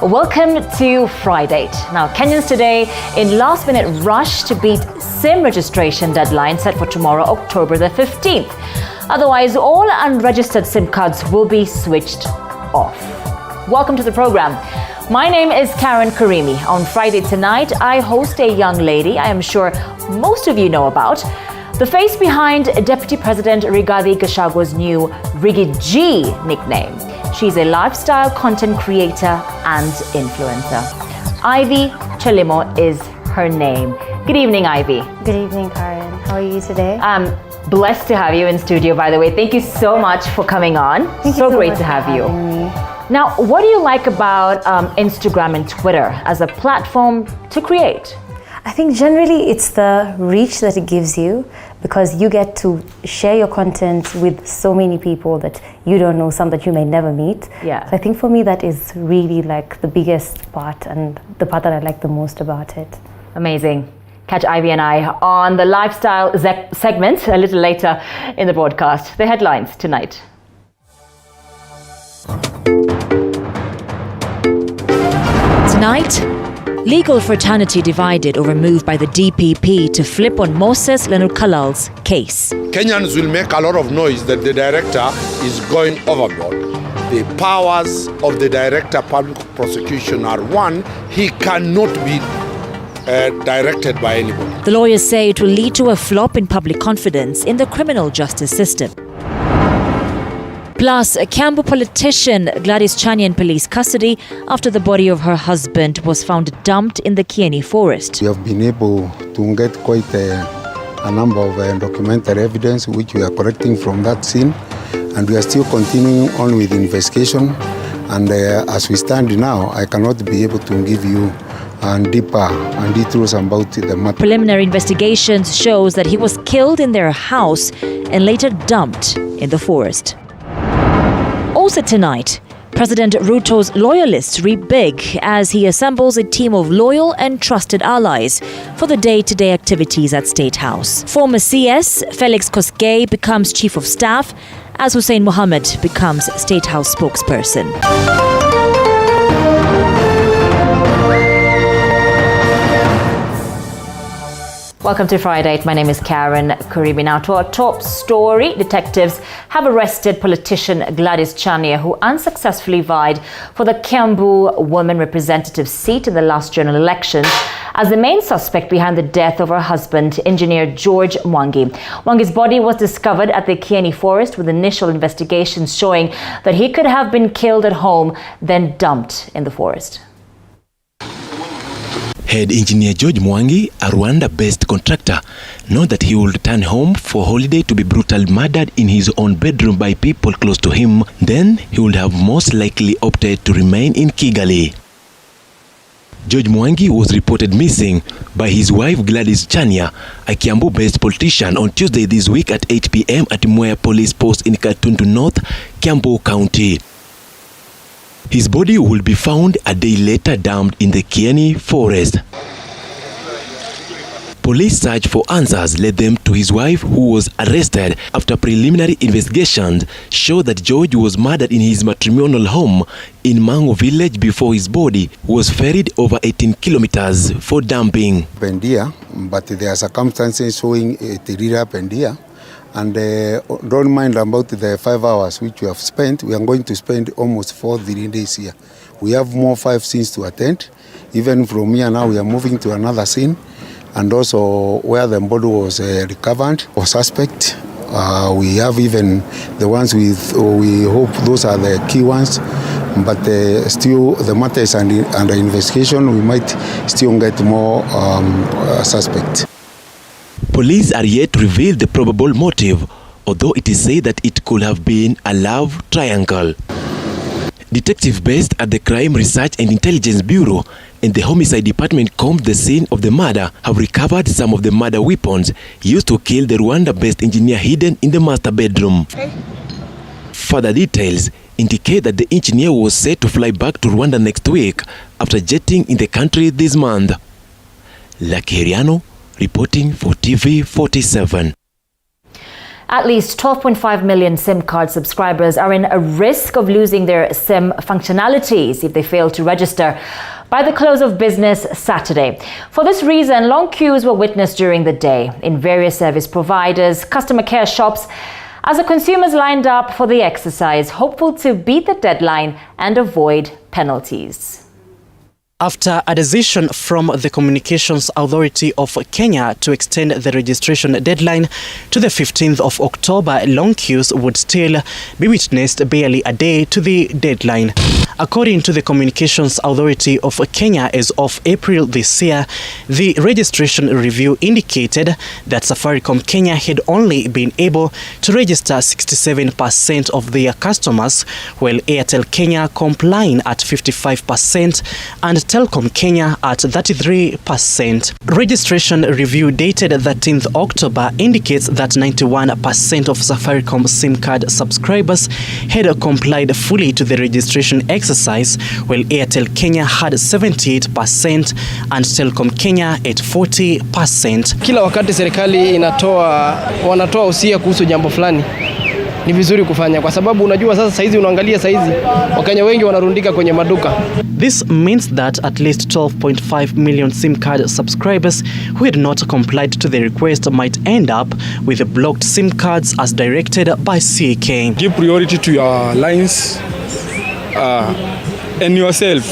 Welcome to Friday. Now, Kenyans today in last-minute rush to beat SIM registration deadline set for tomorrow, October the 15th. Otherwise, all unregistered SIM cards will be switched off. Welcome to the program. My name is Karen Karimi. On Friday tonight, I host a young lady I am sure most of you know about. The face behind Deputy President Rigathi Gachagua's new Riggy G nickname. She's a lifestyle content creator and influencer. Ivy Chelimo is her name. Good evening, Ivy. Good evening, Karen. How are you today? I'm blessed to have you in studio, by the way. Thank you so much for coming on. Thank you so great much to have for you. having me. Now, what do you like about Instagram and Twitter as a platform to create? I think generally it's the reach that it gives you, because you get to share your content with so many people that you don't know, some that you may never meet. Yeah. So I think for me that is really like the biggest part and the part that I like the most about it. Amazing. Catch Ivy and I on the lifestyle segment a little later in the broadcast. The headlines tonight. Tonight, legal fraternity divided over move by the DPP to flip on Moses Lenukalal's case. Kenyans will make a lot of noise that the director is going overboard. The powers of the director public prosecution are one, he cannot be directed by anybody. The lawyers say it will lead to a flop in public confidence in the criminal justice system. Plus, a Kiambu politician, Gladys Chania, in police custody after the body of her husband was found dumped in the Kieni forest. We have been able to get quite a number of documentary evidence which we are collecting from that scene, and we are still continuing on with the investigation. And as we stand now, I cannot be able to give you deeper and details about the matter. Preliminary investigations shows that he was killed in their house and later dumped in the forest. Also tonight, President Ruto's loyalists reap big as he assembles a team of loyal and trusted allies for the day-to-day activities at State House. Former CS Felix Koskei becomes Chief of Staff as Hussein Mohammed becomes State House spokesperson. Welcome to Friday. My name is Karen Karimi. Now to our top story, detectives have arrested politician Gladys Chania, who unsuccessfully vied for the Kiambu woman representative seat in the last general elections, as the main suspect behind the death of her husband, engineer George Mwangi. Mwangi's body was discovered at the Kieni forest, with initial investigations showing that he could have been killed at home, then dumped in the forest. Head engineer George Mwangi, a Rwanda-based contractor, knows that he will return home for holiday to be brutally murdered in his own bedroom by people close to him. Then he would have most likely opted to remain in Kigali. George Mwangi was reported missing by his wife Gladys Chania, a Kiambu-based politician, on Tuesday this week at 8 p.m. at Mwea Police Post in Katundu North, Kiambu County. His body will be found a day later dumped in the Kieni forest. Police search for answers led them to his wife, who was arrested after preliminary investigations show that George was murdered in his matrimonial home in Mango village before his body was ferried over 18 kilometers for dumping. Pendia, but there are circumstances showing it really happened here. And don't mind about the 5 hours which we have spent. We are going to spend almost 4 days here. We have more 5 scenes to attend. Even from here now, we are moving to another scene. And also where the body was recovered or suspect. We have even the ones we hope those are the key ones. But still the matter is under investigation. We might still get more suspects. Police are yet to reveal the probable motive, although it is said that it could have been a love triangle. Detectives based at the Crime Research and Intelligence Bureau and the Homicide Department combed the scene of the murder have recovered some of the murder weapons used to kill the Rwanda-based engineer hidden in the master bedroom. Further details indicate that the engineer was set to fly back to Rwanda next week after jetting in the country this month. Lucky Heriano, reporting for TV 47. At least 12.5 million SIM card subscribers are in a risk of losing their SIM functionalities if they fail to register by the close of business Saturday. For this reason, long queues were witnessed during the day in various service providers, customer care shops, as the consumers lined up for the exercise, hopeful to beat the deadline and avoid penalties. After a decision from the Communications Authority of Kenya to extend the registration deadline to the 15th of October, long queues would still be witnessed barely a day to the deadline. According to the Communications Authority of Kenya, as of April this year, the registration review indicated that Safaricom Kenya had only been able to register 67% of their customers, while Airtel Kenya complying at 55% and Telkom Kenya at 33%. Registration review dated 13th October indicates that 91% of Safaricom SIM card subscribers had complied fully to the registration exercise, while Airtel Kenya had 78% and Telkom Kenya at 40%. Kila wakati serikali wanatoa usia kuhusu jambo fulani, ni vizuri kufanya, kwa sababu unajua sasa saizi unaangalia saizi Wakenya wengi wanarundika kwenye maduka. This means that at least 12.5 million SIM card subscribers who had not complied to the request might end up with blocked SIM cards as directed by CK. Give priority to your lines and yourself.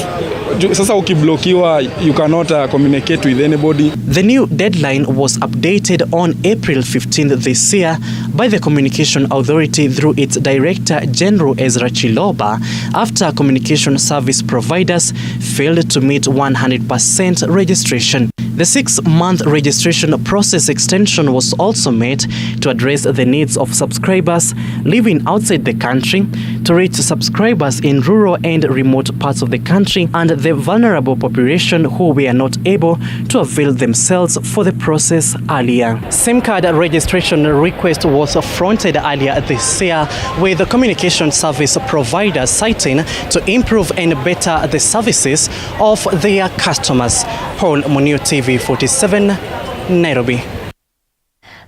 Sasa ukiblokiwa, you cannot communicate with anybody. The new deadline was updated on April 15th this year by the Communication Authority through its Director General Ezra Chiloba after communication service providers failed to meet 100% registration. The 6-month registration process extension was also made to address the needs of subscribers living outside the country, to reach subscribers in rural and remote parts of the country, and the vulnerable population who were not able to avail themselves for the process earlier. SIM card registration request was fronted earlier this year, with the communication service providers citing to improve and better the services of their customers. Paul Munio, TV 47, Nairobi.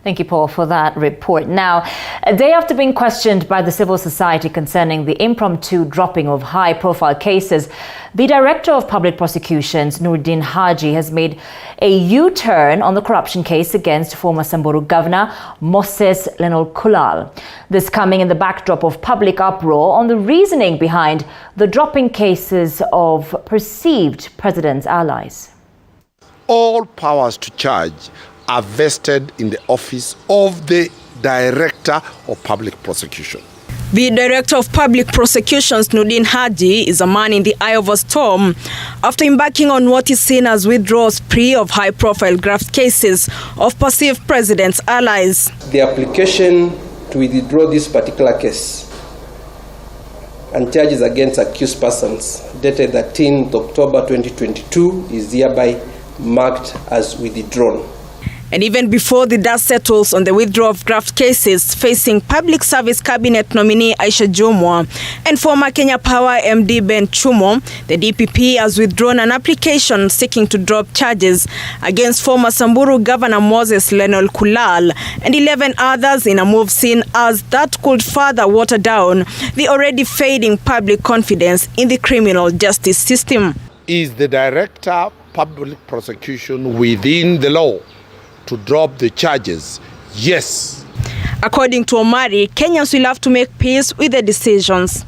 Thank you, Paul, for that report. Now, a day after being questioned by the civil society concerning the impromptu dropping of high-profile cases, the Director of Public Prosecutions, Nuruddin Haji, has made a U-turn on the corruption case against former Samburu Governor Moses Lenol Kulal. This coming in the backdrop of public uproar on the reasoning behind the dropping cases of perceived president's allies. All powers to charge are vested in the office of the Director of Public Prosecution. The Director of Public Prosecutions, Nuruddin Haji, is a man in the eye of a storm after embarking on what is seen as withdrawal spree of high-profile graft cases of perceived president's allies. The application to withdraw this particular case and charges against accused persons dated 13th October 2022 is hereby marked as withdrawn. And even before the dust settles on the withdrawal of graft cases facing Public Service Cabinet nominee Aisha Jumwa and former Kenya Power MD Ben Chumo, the DPP has withdrawn an application seeking to drop charges against former Samburu Governor Moses Lenol Kulal and 11 others in a move seen as that could further water down the already fading public confidence in the criminal justice system. Is the Director of Public Prosecution within the law to drop the charges? Yes. According to Omari, Kenyans will have to make peace with the decisions.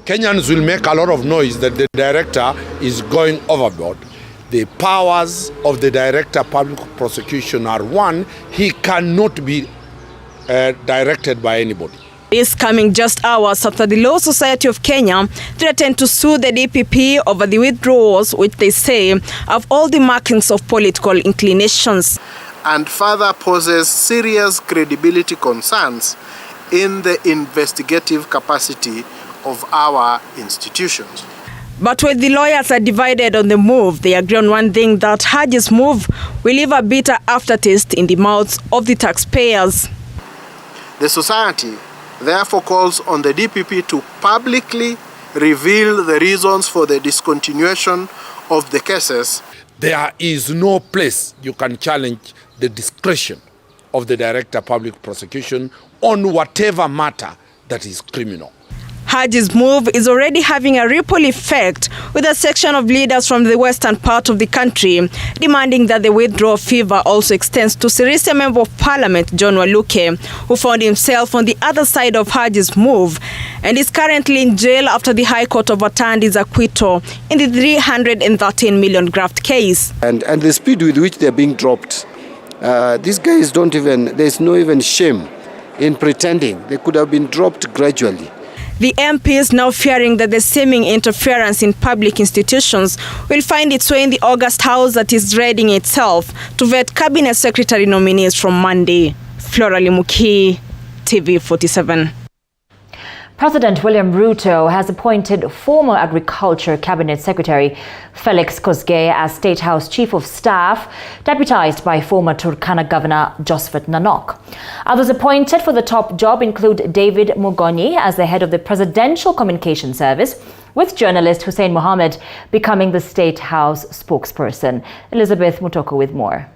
Kenyans will make a lot of noise that the Director is going overboard. The powers of the Director of Public Prosecution are one, he cannot be directed by anybody. This coming just hours after the Law Society of Kenya threatened to sue the DPP over the withdrawals, which they say have all the markings of political inclinations. And further poses serious credibility concerns in the investigative capacity of our institutions. But when the lawyers are divided on the move, they agree on one thing, that Haji's move will leave a bitter aftertaste in the mouths of the taxpayers. The society therefore calls on the DPP to publicly reveal the reasons for the discontinuation of the cases. There is no place you can challenge the discretion of the Director of Public Prosecution on whatever matter that is criminal. Haji's move is already having a ripple effect, with a section of leaders from the western part of the country demanding that the withdrawal fever also extends to Sirisia Member of Parliament John Waluke, who found himself on the other side of Haji's move and is currently in jail after the High Court overturned his acquittal in the 313 million graft case. And the speed with which they're being dropped, these guys there's no even shame in pretending. They could have been dropped gradually. The MP is now fearing that the seeming interference in public institutions will find its way in the August House that is readying itself to vet Cabinet Secretary nominees from Monday. Flora Limuki, TV 47. President William Ruto has appointed former Agriculture Cabinet Secretary Felix Kosgei as State House Chief of Staff, deputized by former Turkana Governor Josephat Nanok. Others appointed for the top job include David Mugonyi as the head of the Presidential Communication Service, with journalist Hussein Mohammed becoming the State House spokesperson. Elizabeth Mutoko with more.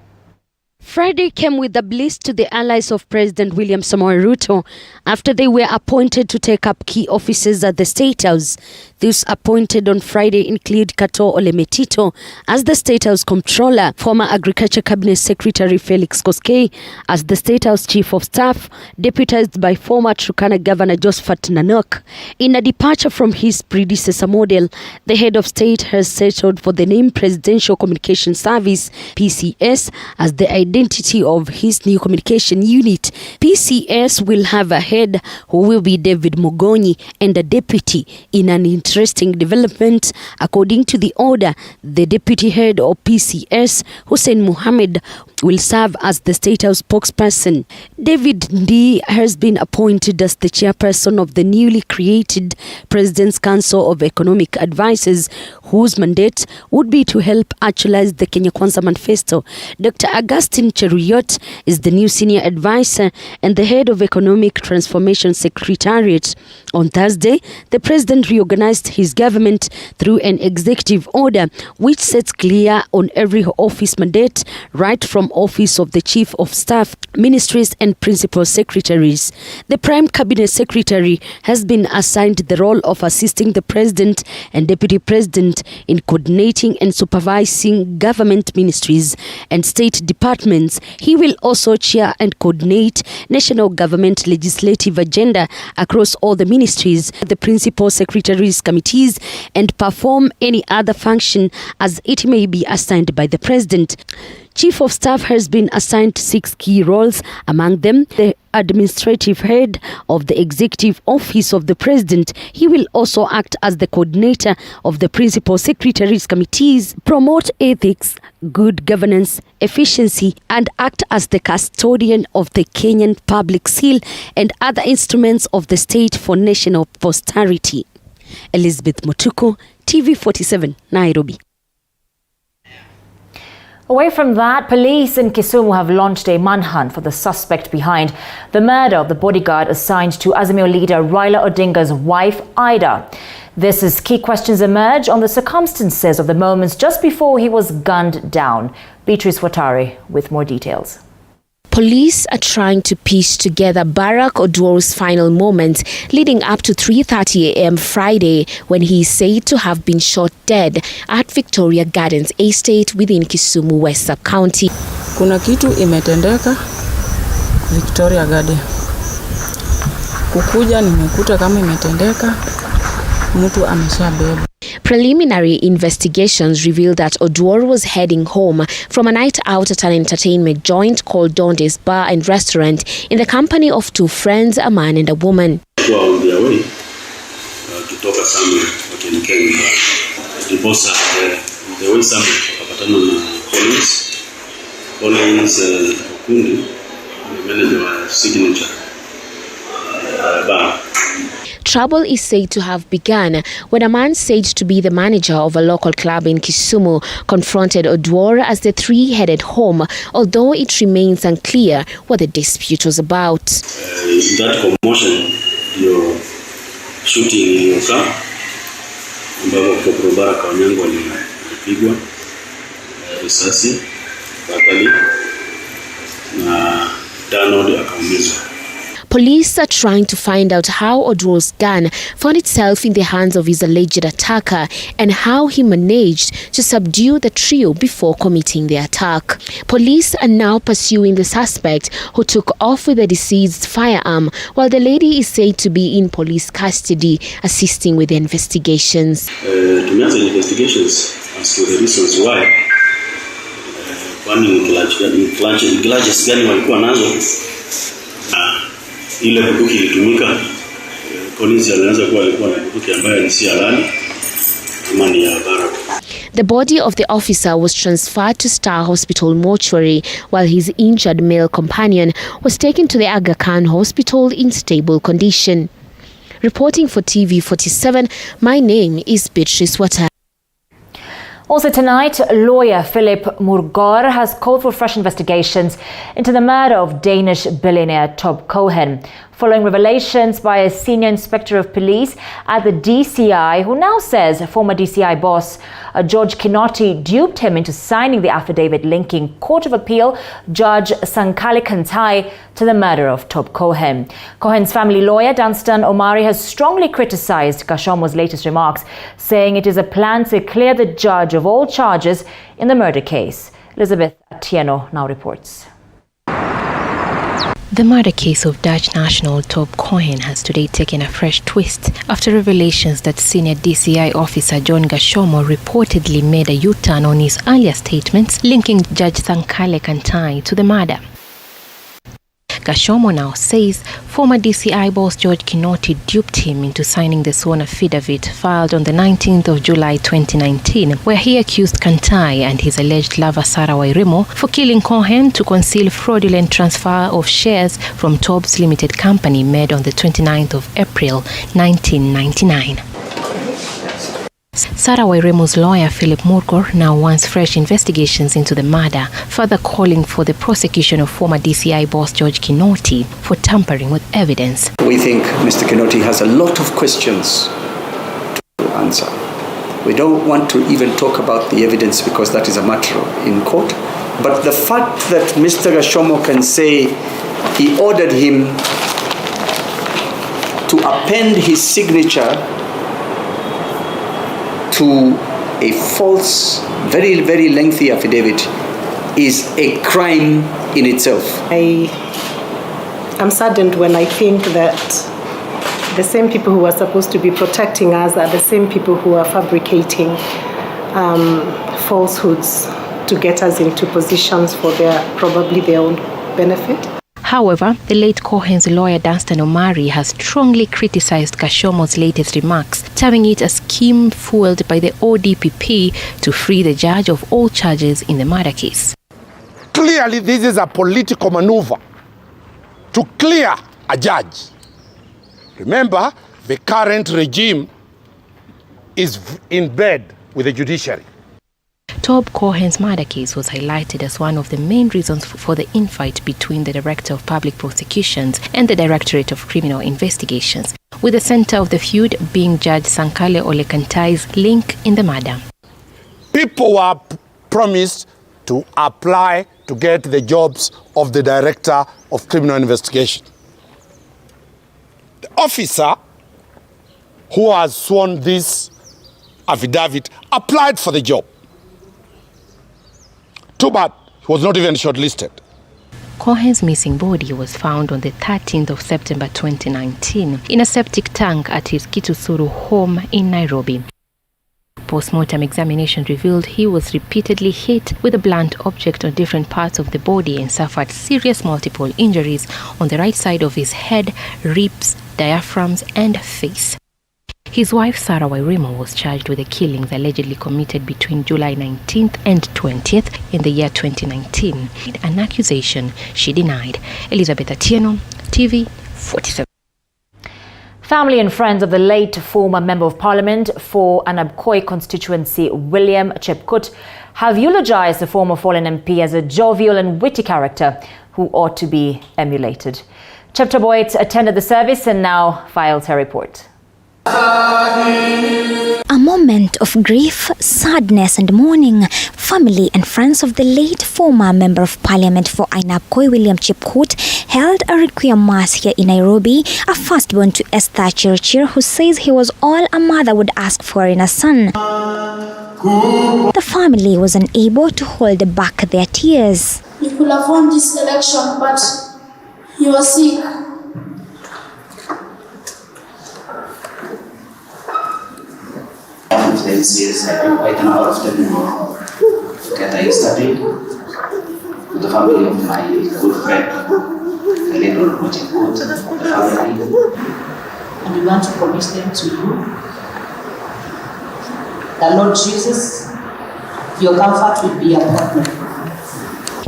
Friday came with a bliss to the allies of President William Samoei Ruto after they were appointed to take up key offices at the State House. Those appointed on Friday include Kato Olemetito as the State House Comptroller, former Agriculture Cabinet Secretary Felix Kosgei as the State House Chief of Staff, deputized by former Turkana Governor Josephat Nanok. In a departure from his predecessor model, the head of state has settled for the name Presidential Communication Service, PCS, as the identity of his new communication unit. PCS will have a head who will be David Mugonyi and a deputy. In an interesting development, according to the order, the deputy head of PCS, Hussein Mohammed, will serve as the State House spokesperson. David Ndi has been appointed as the chairperson of the newly created President's Council of Economic Advisors, whose mandate would be to help actualize the Kenya Kwanza Manifesto. Dr. Augustine Cheruyot is the new senior advisor and the head of Economic Transformation Secretariat. On Thursday, the president reorganized his government through an executive order which sets clear on every office mandate, right from office of the Chief of Staff, ministries and principal secretaries. The Prime Cabinet Secretary has been assigned the role of assisting the President and Deputy President in coordinating and supervising government ministries and state departments. He will also chair and coordinate national government legislative agenda across all the ministries, the principal secretaries committees, and perform any other function as it may be assigned by the President. Chief of Staff has been assigned 6 key roles, among them the administrative head of the executive office of the President. He will also act as the coordinator of the principal secretaries committees, promote ethics, good governance, efficiency, and act as the custodian of the Kenyan public seal and other instruments of the state for national posterity. Elizabeth Mutuko, TV 47, Nairobi. Away from that, police in Kisumu have launched a manhunt for the suspect behind the murder of the bodyguard assigned to Azimio leader Raila Odinga's wife, Ida. This as key questions emerge on the circumstances of the moments just before he was gunned down. Beatrice Watari with more details. Police are trying to piece together Barack Oduor's final moments leading up to 3:30 a.m. Friday when he is said to have been shot dead at Victoria Gardens Estate within Kisumu West Sub-County. Kuna kitu imetendeka Victoria Garden. Kukuja nimekuta kama imetendeka mtu ameshabeba. Preliminary investigations revealed that Oduor was heading home from a night out at an entertainment joint called Donde's Bar and Restaurant in the company of 2 friends, a man and a woman. On their way to talk somewhere, wakielekea nyumbani. Ndiposa the way somewhere wakapatana na Collins Okundi, manager wa SIGNET bar. Trouble is said to have begun when a man said to be the manager of a local club in Kisumu confronted Oduor as the three headed home, although it remains unclear what the dispute was about. That commotion, your shooting in your car, ambapo Barack Onyango alipigwa risasi fatally na Arnold akaumizwa. Police are trying to find out how Oduor's gun found itself in the hands of his alleged attacker and how he managed to subdue the trio before committing the attack. Police are now pursuing the suspect who took off with the deceased's firearm, while the lady is said to be in police custody, assisting with the investigations. Tumeanza investigations as to the reasons why. Kwani ni garages gani walikuwa nazo? Ile bunduki ilitumika, polisi alianza kuwa alikuwa na bunduki ambayo ni si halali kama ni ya bara. The body of the officer was transferred to Star Hospital mortuary, while his injured male companion was taken to the Aga Khan Hospital in stable condition. Reporting for TV47, my name is Beatrice Wata. Also tonight, lawyer Philip Murgor has called for fresh investigations into the murder of Danish billionaire Tob Cohen, following revelations by a senior inspector of police at the DCI, who now says former DCI boss George Kinoti duped him into signing the affidavit linking Court of Appeal Judge Sankale Kantai to the murder of Tob Cohen. Cohen's family lawyer Danstan Omari has strongly criticized Gashomo's latest remarks, saying it is a plan to clear the judge of all charges in the murder case. Elizabeth Atieno now reports. The murder case of Dutch national Tob Cohen has today taken a fresh twist after revelations that senior DCI officer John Gashomo reportedly made a U-turn on his earlier statements linking Judge Sankale Kantai to the murder. Gashomo now says former DCI boss George Kinoti duped him into signing the sworn affidavit filed on the 19th of July 2019, where he accused Kantai and his alleged lover Sarah Wairimo for killing Cohen to conceal fraudulent transfer of shares from Tob's limited company made on the 29th of April 1999. Sarah Wairimo's lawyer Philip Murgor now wants fresh investigations into the murder, further calling for the prosecution of former DCI boss George Kinoti for tampering with evidence. We think Mr. Kinoti has a lot of questions to answer. We don't want to even talk about the evidence because that is a matter in court. But the fact that Mr. Gashomo can say he ordered him to append his signature to a false, very, very lengthy affidavit is a crime in itself. I am saddened when I think that the same people who are supposed to be protecting us are the same people who are fabricating falsehoods to get us into positions for probably their own benefit. However, the late Cohen's lawyer Danstan Omari has strongly criticized Gashomo's latest remarks, terming it a scheme fueled by the ODPP to free the judge of all charges in the murder case. Clearly, this is a political maneuver to clear a judge. Remember, the current regime is in bed with the judiciary. Tob Cohen's murder case was highlighted as one of the main reasons for the infight between the Director of Public Prosecutions and the Directorate of Criminal Investigations, with the center of the feud being Judge Sankale Kantai's link in the murder. People were promised to apply to get the jobs of the Director of Criminal Investigation. The officer who has sworn this affidavit applied for the job. Too bad he was not even shortlisted. Cohen's missing body was found on the 13th of September 2019 in a septic tank at his Kitusuru home in Nairobi. Post-mortem examination revealed he was repeatedly hit with a blunt object on different parts of the body and suffered serious multiple injuries on the right side of his head, ribs, diaphragms, and face. His wife Sarah Wairimo was charged with the killings allegedly committed between July 19th and 20th in the year 2019, an accusation she denied. Elizabeth Atieno, TV 47. Family and friends of the late former Member of Parliament for Anabkoi constituency, William Chepkut, have eulogized the former fallen MP as a jovial and witty character who ought to be emulated. Cheptaboit attended the service and now files her report. A moment of grief, sadness and mourning. Family and friends of the late former Member of Parliament for Ainabkoi, William Chepkut, held a requiem mass here in Nairobi, a firstborn to Esther Chirchir, who says he was all a mother would ask for in a son. The family was unable to hold back their tears. He could have won this election, but he was sick. Influences, I think quite a number of them together yesterday with the family of my good friend, the late Honorable Chepkut, the family. And we want to commit them to you. The Lord Jesus, your comfort will be upon them.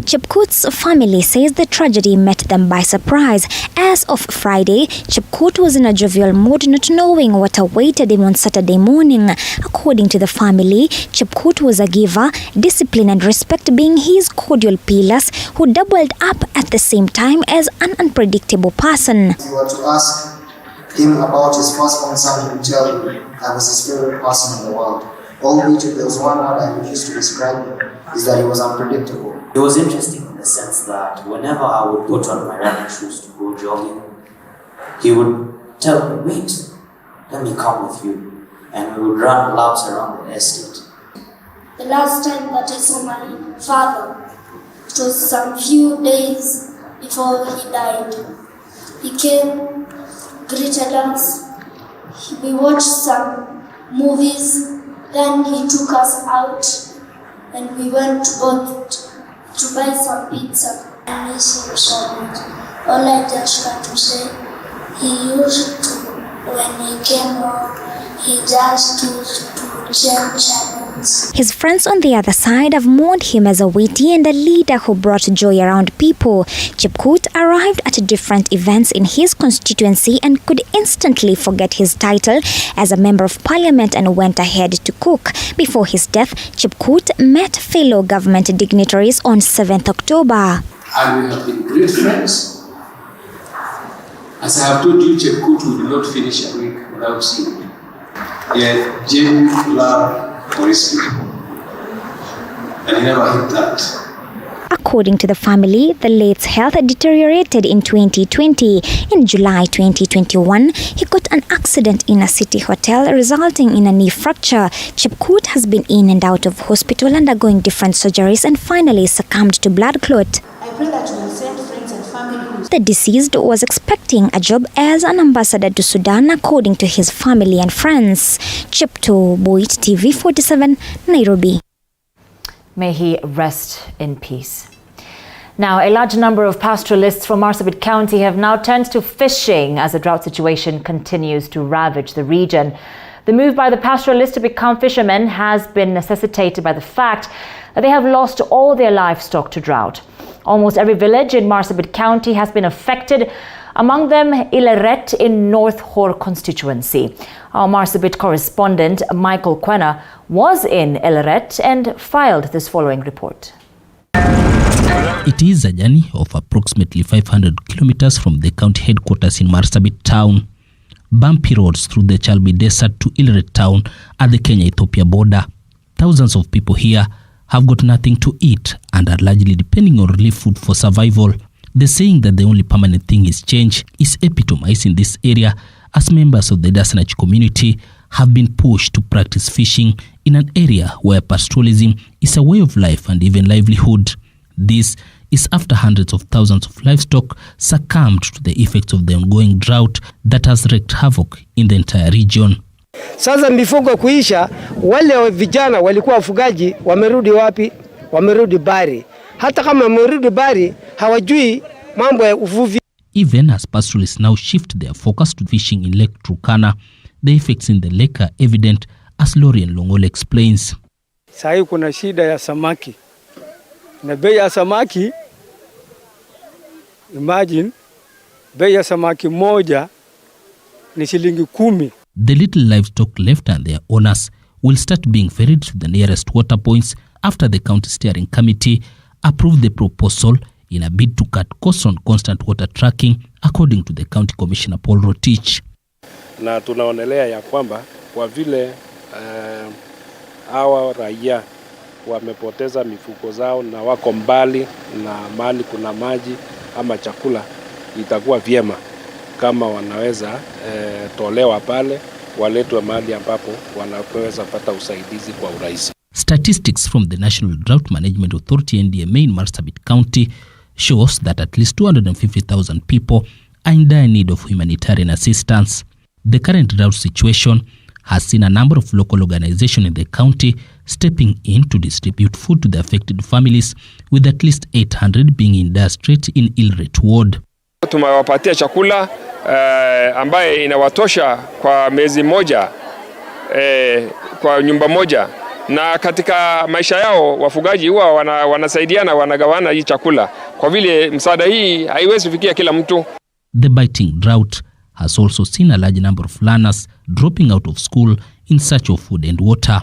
Chepkut's family says the tragedy met them by surprise. As of Friday, Chepkut was in a jovial mood, not knowing what awaited him on Saturday morning. According to the family, Chepkut was a giver, discipline and respect being his cordial pillars, who doubled up at the same time as an unpredictable person. If you were to ask him about his firstborn son, he would tell you, I was his favorite person in the world. Albeit if there was one word I would use to describe him, is that he was unpredictable. It was interesting in the sense that whenever I would put on my running shoes to go jogging, he would tell me, wait, let me come with you. And we would run laps around the estate. The last time that I saw my father, it was some few days before he died. He came, greeted us, we watched some movies, then he took us out and we went to both to buy some pizza. I miss him so much. All I just want to say, he used to, when he came home, he just used to change channels. His friends on the other side have mourned him as a witty and a leader who brought joy around people. Chepkut arrived at different events in his constituency and could instantly forget his title as a member of parliament and went ahead to cook. Before his death, Chepkut met fellow government dignitaries on 7th October. And we have been great friends. As I have told you, Chepkut will not finish a week without seeing me. Yet, genuine love for his people. And he never hid that. According to the family, the late's health deteriorated in 2020. In July 2021, he got an accident in a city hotel, resulting in a knee fracture. Chepkut has been in and out of hospital, undergoing different surgeries, and finally succumbed to blood clot. I pray that you will send friends and family. The deceased was expecting a job as an ambassador to Sudan, according to his family and friends. Chepto Boit TV 47, Nairobi. May he rest in peace. Now, a large number of pastoralists from Marsabit County have now turned to fishing as the drought situation continues to ravage the region. The move by the pastoralists to become fishermen has been necessitated by the fact that they have lost all their livestock to drought. Almost every village in Marsabit County has been affected, among them Ileret in North Hor constituency. Our Marsabit correspondent Michael Quena was in Ileret and filed this following report. It is a journey of approximately 500 kilometers from the county headquarters in Marsabit town. Bumpy roads through the Chalbi Desert to Ileret town at the Kenya-Ethiopia border. Thousands of people here have got nothing to eat and are largely depending on relief food for survival. The saying that the only permanent thing is change is epitomized in this area, as members of the Dasanach community have been pushed to practice fishing in an area where pastoralism is a way of life and even livelihood. This is after hundreds of thousands of livestock succumbed to the effects of the ongoing drought that has wreaked havoc in the entire region. Sasa mifugo kuisha, wale vijana walikuwa wafugaji wamerudi wapi? Wamerudi Bari. Hata kama wamerudi Bari, hawajui mambo ya uvuvi. Even as pastoralists now shift their focus to fishing in Lake Turkana, the effects in the lake are evident, as Lorian Longole explains. Sasa kuna shida ya samaki. Na bei ya samaki, imagine, bei ya samaki moja ni shilingi 10. The little livestock left and their owners will start being ferried to the nearest water points after the county steering committee approved the proposal in a bid to cut costs on constant water tracking, according to the county commissioner Paul Rotich. na tunaonelea ya kwamba kwa vile hawa raia wamepoteza mifugo zao na wako mbali na mahali kuna maji ama chakula, itakuwa vyema kama wanaweza tolewa pale, waletwe mahali ambapo wanaweza pata usaidizi kwa urahisi. Statistics from the National Drought Management Authority NDMA in Marsabit County shows that at least 250,000 people are in dire need of humanitarian assistance. The current drought situation has seen a number of local organizations in the county stepping in to distribute food to the affected families, with at least 800 being in dire straits in Ilret Ward. Tumewapatia chakula ambaye inawatosha kwa miezi moja kwa nyumba moja, na katika maisha yao wafugaji huwa wanasaidiana, wanagawana hii chakula kwa vile msaada hii haiwezi kufikia kila mtu. The biting drought has also seen a large number of learners dropping out of school in search of food and water.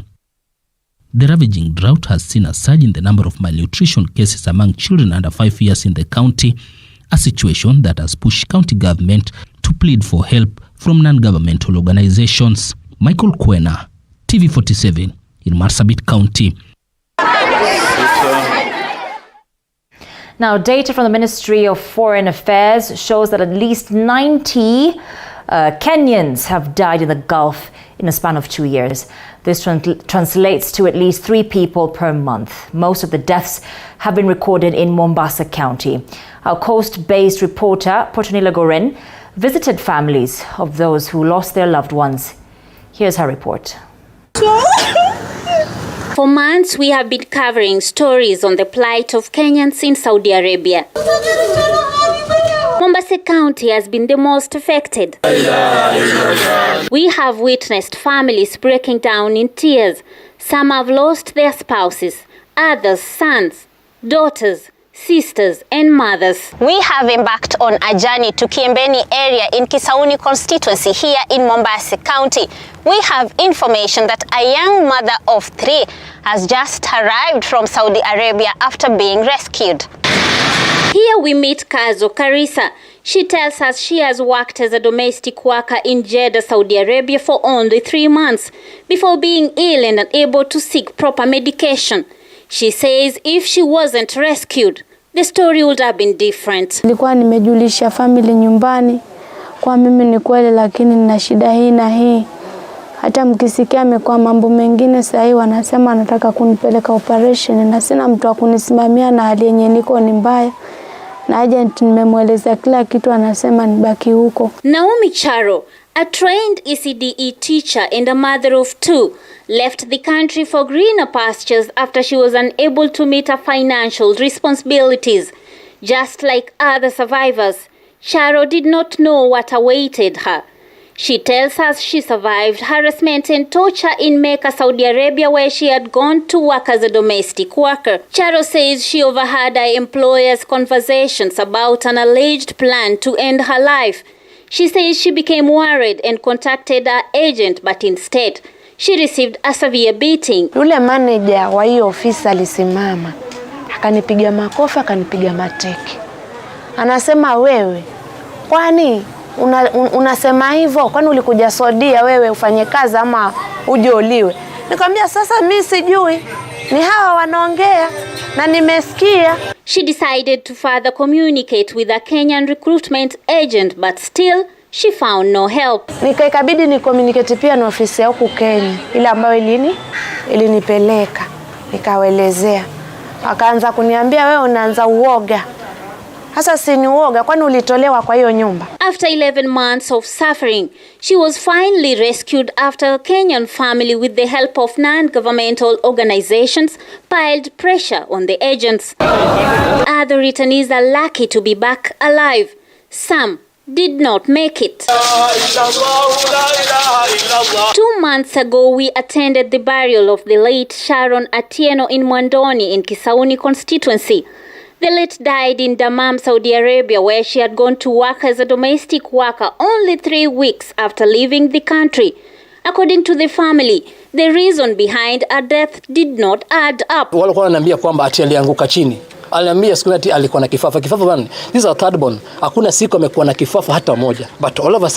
The ravaging drought has seen a surge in the number of malnutrition cases among children under 5 years in the county, a situation that has pushed county government to plead for help from non-governmental organizations. Michael Kwena, TV47 in Marsabit County. Now, data from the Ministry of Foreign Affairs shows that at least 90 Kenyans have died in the Gulf in a span of 2 years. This translates to at least 3 people per month. Most of the deaths have been recorded in Mombasa County. Our coast-based reporter, Portonila Goren, visited families of those who lost their loved ones. Here's her report. For months, we have been covering stories on the plight of Kenyans in Saudi Arabia. Mombasa County has been the most affected. We have witnessed families breaking down in tears. Some have lost their spouses, others sons, daughters, sisters and mothers. We have embarked on a journey to Kiembeni area in Kisauni constituency here in Mombasa County. We have information that a young mother of 3 has just arrived from Saudi Arabia after being rescued. Here we meet Kazo Karisa. She tells us she has worked as a domestic worker in Jeddah, Saudi Arabia for only 3 months before being ill and unable to seek proper medication. She says if she wasn't rescued, the story would have been different. Nilikuwa nimejulisha family nyumbani kwa mimi ni kweli, lakini nina shida hii na hii. Hata mkisikia amekuwa mambo mengine sahi wanasema anataka kunipeleka operation na sina mtu wa kunisimamia na hali yenyewe niko ni mbaya. Na agent nimemweleza kila kitu, anasema nibaki huko. Naomi Charo, a trained ECDE teacher and a mother of 2, left the country for greener pastures after she was unable to meet her financial responsibilities. Just like other survivors, Charo did not know what awaited her. She tells us she survived harassment and torture in Mecca, Saudi Arabia, where she had gone to work as a domestic worker. Charo says she overheard her employer's conversations about an alleged plan to end her life. She says she became worried and contacted her agent, but instead, she received a severe beating. Yule manager wa hiyo ofisi alisimama, akanipiga makofi, akanipiga mateke. Anasema, wewe, kwani unasema hivyo? Kwani ulikuja Saudia wewe ufanye kazi ama uje uliwe? Nikamwambia sasa mimi sijui, ni hawa wanaongea na nimesikia. She decided to further communicate with a Kenyan recruitment agent, but still she found no help. Nikaikabidi ni communicate pia na ofisi ya huku Kenya ile ambayo ilinipeleka. Nikawaelezea. Akaanza kuniambia wewe unaanza uoga. Hasa si ni uoga, kwani ulitolewa kwa hiyo nyumba? After 11 months of suffering, she was finally rescued after a Kenyan family with the help of non-governmental organizations piled pressure on the agents. Other returnees are lucky to be back alive. Some did not make it. 2 months ago, we attended the burial of the late Sharon Atieno in Mwandoni in Kisauni constituency. The late died in Dammam, Saudi Arabia, where she had gone to work as a domestic worker only 3 weeks after leaving the country. According to the family, the reason behind her death did not add up. Walikuwa wananiambia kwamba ati alianguka chini Aliambia siku ati alikuwa na kifafa. Kifafa bwana, this is a third born. Hakuna siku amekuwa na kifafa hata moja. But all of a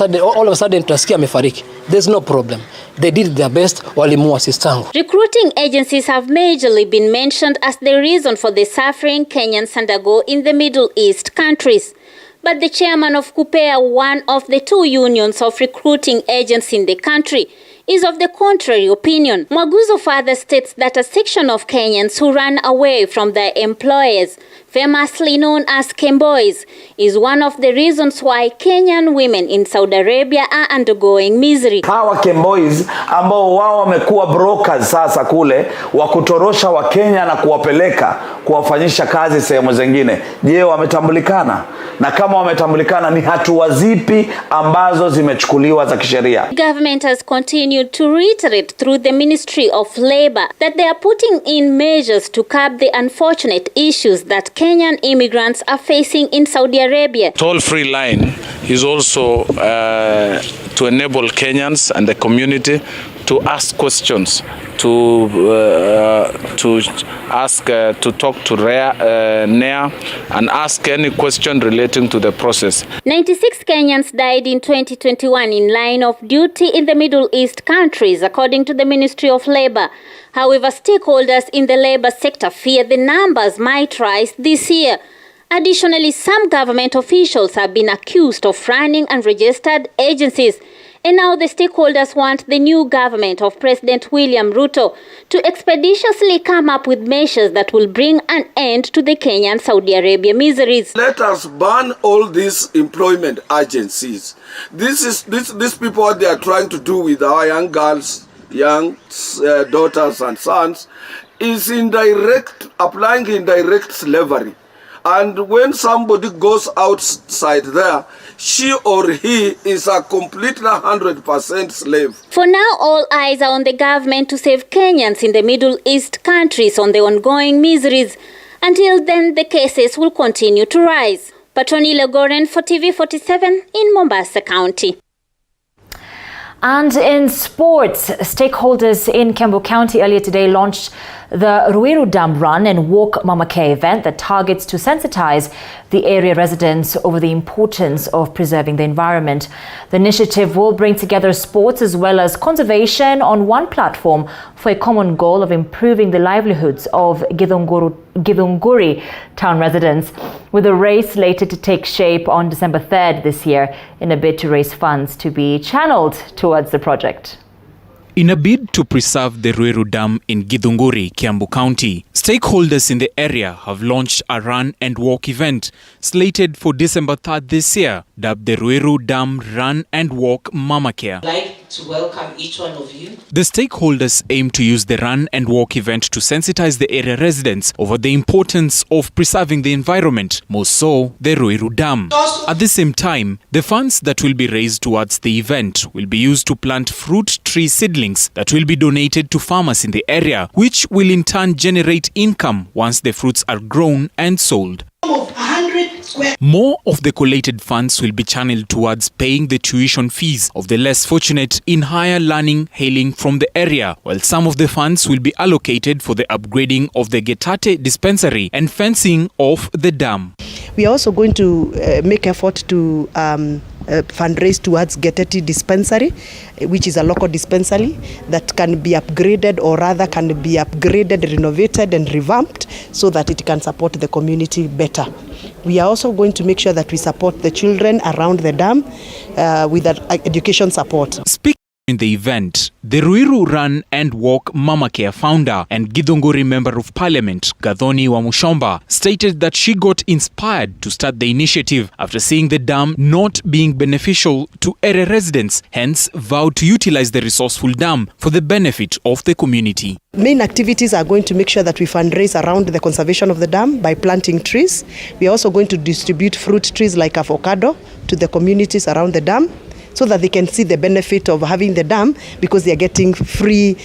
sudden tunasikia amefariki. There's no problem. They did their best, walimuua sistangu. Recruiting agencies have majorly been mentioned as the reason for the suffering Kenyans undergo in the Middle East countries. But the chairman of KUPPEA, one of the two unions of recruiting agents in the country, is of the contrary opinion. Mwaguzo further states that a section of Kenyans who run away from their employers, famously known as Kemboys, is one of the reasons why Kenyan women in Saudi Arabia are undergoing misery. Hawa Kemboys ambao wao wamekuwa brokers sasa kule wa kutorosha wa Kenya na kuwapeleka kuwafanyisha kazi sehemu zingine. Je, wametambulikana? Na kama wametambulikana ni hatua zipi ambazo zimechukuliwa za kisheria? The government has continued to reiterate through the Ministry of Labor that they are putting in measures to curb the unfortunate issues that Kenyan immigrants are facing in Saudi Arabia. Toll-free line is also to enable Kenyans and the community to ask questions, to talk to NEA and ask any question relating to the process. 96 Kenyans died in 2021 in line of duty in the Middle East countries, according to the Ministry of Labor. However, stakeholders in the labor sector fear the numbers might rise this year. Additionally, some government officials have been accused of running unregistered agencies. And now the stakeholders want the new government of President William Ruto to expeditiously come up with measures that will bring an end to the Kenyan Saudi Arabia miseries. Let us ban all these employment agencies. These people, what they are trying to do with our young girls, young daughters and sons, is applying indirect slavery. And when somebody goes outside there, she or he is a completely 100% slave. For now, all eyes are on the government to save Kenyans in the Middle East countries on the ongoing miseries. Until then, the cases will continue to rise. Patroni Legoren for TV47 in Mombasa County. And in sports, stakeholders in Kiambu County earlier today launched the Ruiru Dam Run and Walk Mama Care event that targets to sensitize the area residents over the importance of preserving the environment. The initiative will bring together sports as well as conservation on one platform for a common goal of improving the livelihoods of Githunguri town residents, with a race slated to take shape on December 3rd this year in a bid to raise funds to be channeled towards the project. In a bid to preserve the Ruiru Dam in Githunguri, Kiambu County, stakeholders in the area have launched a run and walk event slated for December 3rd this year, dubbed the Ruiru Dam Run and Walk Mama Care. I'd like to welcome each one of you. The stakeholders aim to use the run and walk event to sensitize the area residents over the importance of preserving the environment, most so the Ruiru Dam. At the same time, the funds that will be raised towards the event will be used to plant fruit tree seedlings that will be donated to farmers in the area, which will in turn generate income once the fruits are grown and sold. More of the collated funds will be channeled towards paying the tuition fees of the less fortunate in higher learning hailing from the area, while some of the funds will be allocated for the upgrading of the Getate dispensary and fencing of the dam. We are also going to make effort to fundraise towards Getate dispensary, which is a local dispensary that can be upgraded, or rather can be upgraded, renovated and revamped so that it can support the community better. We are also going to make sure that we support the children around the dam with education support. In the event, the Ruiru Run and Walk Mama Care founder and Githunguri Member of Parliament, Gathoni Wamushomba, stated that she got inspired to start the initiative after seeing the dam not being beneficial to area residents, hence vowed to utilize the resourceful dam for the benefit of the community. Main activities are going to make sure that we fundraise around the conservation of the dam by planting trees. We are also going to distribute fruit trees like avocado to the communities around the dam, so that they can see the benefit of having the dam, because they are getting free